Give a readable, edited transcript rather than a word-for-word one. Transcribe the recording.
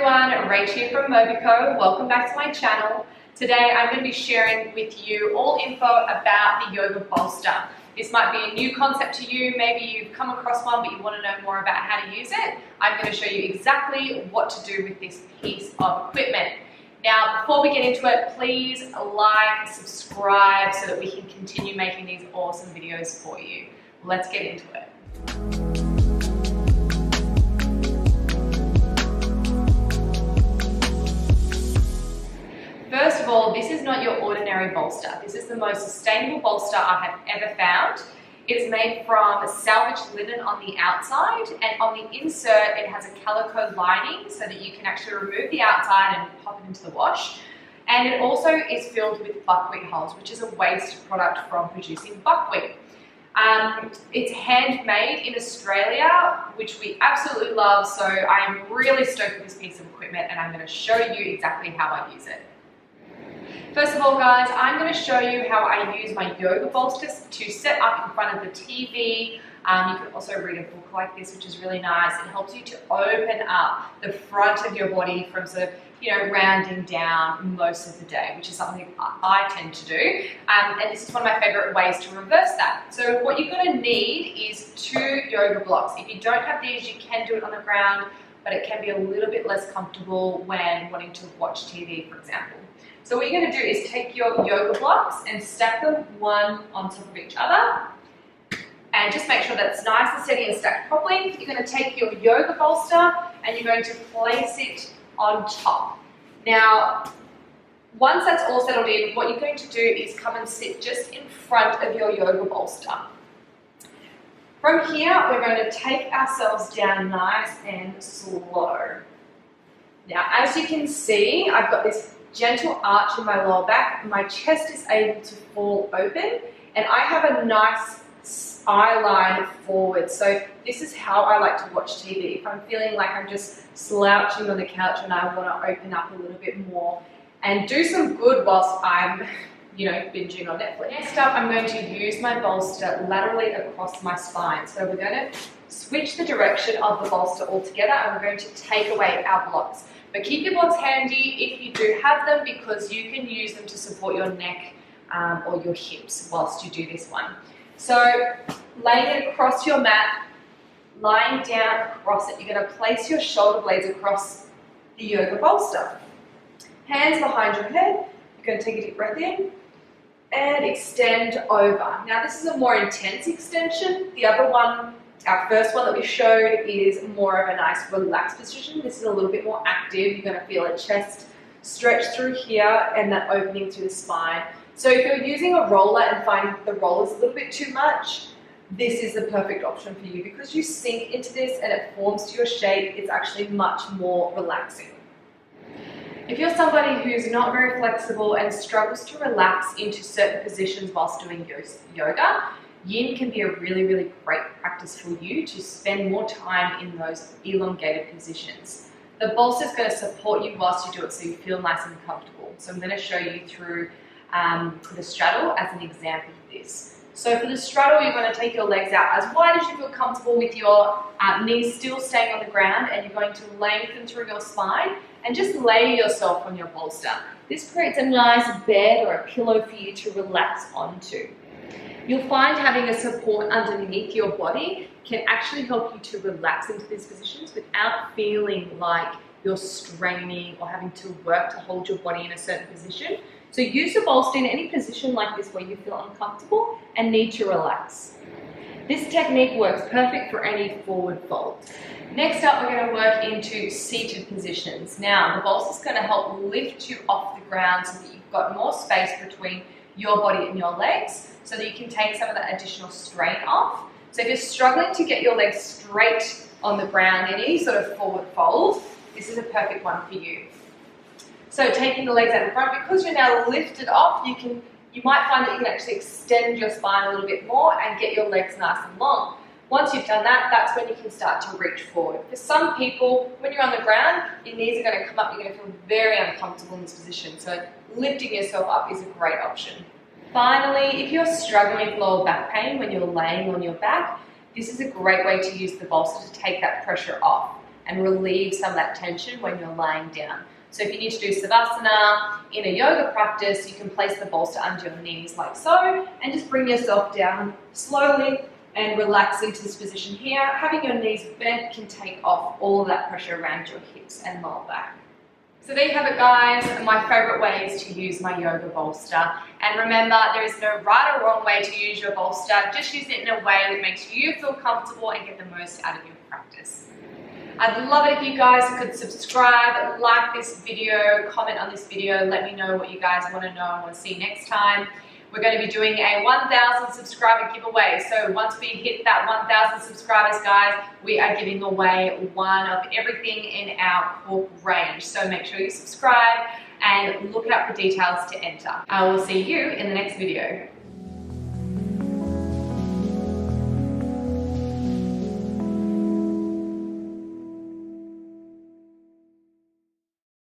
everyone, Rach here from MOBECO. Welcome back to my channel. Today I'm going to be sharing with you all info about the yoga bolster. This might be a new concept to you, maybe you've come across one but you want to know more about how to use it. I'm going to show you exactly what to do with this piece of equipment. Now before we get into it, please like, subscribe so that we can continue making these awesome videos for you. Let's get into it. First of all, this is not your ordinary bolster. This is the most sustainable bolster I have ever found. It is made from salvaged linen on the outside, and on the insert it has a calico lining so that you can actually remove the outside and pop it into the wash. And it also is filled with buckwheat hulls, which is a waste product from producing buckwheat. It's handmade in Australia, which we absolutely love, so I'm really stoked with this piece of equipment and I'm going to show you exactly how I use it. First of all, guys, I'm going to show you how I use my yoga bolsters to set up in front of the TV. You can also read a book like this, which is really nice. It helps you to open up the front of your body from sort of, rounding down most of the day, which is something I tend to do. And this is one of my favorite ways to reverse that. So what you're going to need is 2 yoga blocks. If you don't have these, you can do it on the ground, but it can be a little bit less comfortable when wanting to watch TV, for example. So what you're going to do is take your yoga blocks and stack them one on top of each other. And just make sure that it's nice and steady and stacked properly. You're going to take your yoga bolster and you're going to place it on top. Now, once that's all settled in, what you're going to do is come and sit just in front of your yoga bolster. From here, we're going to take ourselves down nice and slow. Now, as you can see, I've got this gentle arch in my lower back. My chest is able to fall open and I have a nice eye line forward. So this is how I like to watch TV. If I'm feeling like I'm just slouching on the couch and I want to open up a little bit more and do some good whilst I'm binging on Netflix. Next up, I'm going to use my bolster laterally across my spine. So we're going to switch the direction of the bolster altogether and we're going to take away our blocks. But keep your blocks handy if you do have them, because you can use them to support your neck or your hips whilst you do this one. So laying it across your mat, lying down across it, you're going to place your shoulder blades across the yoga bolster. Hands behind your head, you're going to take a deep breath in and extend over. Now this is a more intense extension. The other one, our first one that we showed, is more of a nice relaxed position. This is a little bit more active. You're going to feel a chest stretch through here and that opening through the spine. So if you're using a roller and find the roller is a little bit too much, this is the perfect option for you, because you sink into this and it forms to your shape. It's actually much more relaxing. If you're somebody who's not very flexible and struggles to relax into certain positions whilst doing yoga, Yin can be a really, really great practice for you to spend more time in those elongated positions. The bolster is going to support you whilst you do it so you feel nice and comfortable. So I'm going to show you through the straddle as an example of this. So for the straddle, you're going to take your legs out as wide as you feel comfortable with your knees still staying on the ground, and you're going to lengthen through your spine and just lay yourself on your bolster. This creates a nice bed or a pillow for you to relax onto. You'll find having a support underneath your body can actually help you to relax into these positions without feeling like you're straining or having to work to hold your body in a certain position. So use the bolster in any position like this where you feel uncomfortable and need to relax. This technique works perfect for any forward fold. Next up, we're going to work into seated positions. Now, the bolster is going to help lift you off the ground so that you've got more space between your body and your legs, so that you can take some of that additional strain off. So if you're struggling to get your legs straight on the ground in any sort of forward fold, this is a perfect one for you. So taking the legs out in front, because you're now lifted off, you might find that you can actually extend your spine a little bit more and get your legs nice and long. Once you've done that, that's when you can start to reach forward. For some people, when you're on the ground, your knees are going to come up, you're going to feel very uncomfortable in this position. So lifting yourself up is a great option. Finally, if you're struggling with lower back pain when you're laying on your back, this is a great way to use the bolster to take that pressure off. and relieve some of that tension when you're lying down. So if you need to do Savasana in a yoga practice, you can place the bolster under your knees like so, and just bring yourself down slowly and relax into this position here. Having your knees bent can take off all of that pressure around your hips and lower back. So there you have it, guys, my favorite ways to use my yoga bolster. And remember, there is no right or wrong way to use your bolster. Just use it in a way that makes you feel comfortable and get the most out of your practice. I'd love it if you guys could subscribe, like this video, comment on this video, let me know what you guys want to know and want to see next time. We're going to be doing a 1,000 subscriber giveaway. So once we hit that 1,000 subscribers, guys, we are giving away one of everything in our cork range. So make sure you subscribe and look out for details to enter. I will see you in the next video.